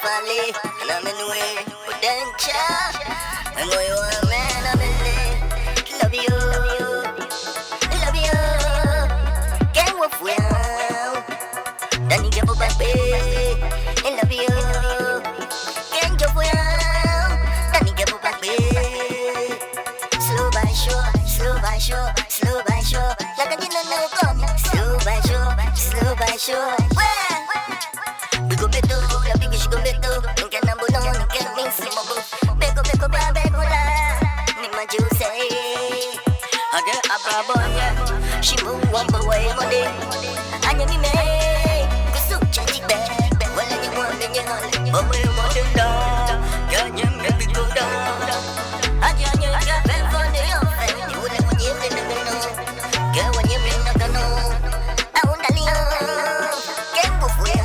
valley, and I'm in the way, potential. I'm going on, man, I'm in there. Love you, love you. Can't walk well. Don't need to go back, babe. I love you. Can't go well. Don't need to go back, babe. Slow by show, slow by show, slow by show. Like I didn't know come. Slow by show, slow by show. We go beto, la biggest go beto. Nunca nambulo, nunca minsimo bo. Beko beko ba beko la. Ni majuse. Aga ababo ya. Shimu wamba way mode. Anya mi me. Kusum change back. Wala ni mo ni hal. Omo mo denda. Ganya me biko da. Anya nya ga beko ni yo. Ni wala mo ni me na no. Ga wanya me na no. Au na li. Kembo fuya.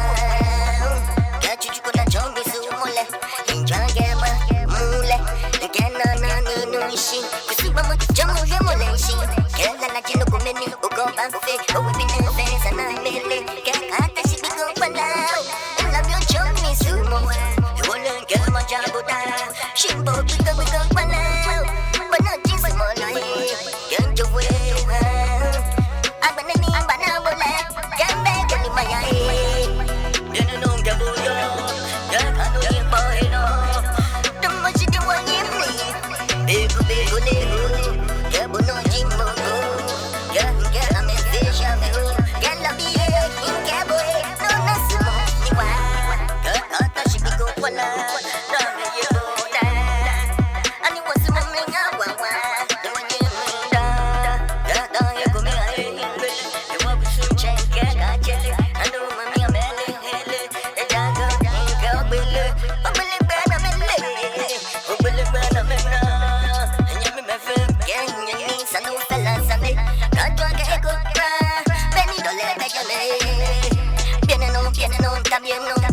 Vienen, no, también no.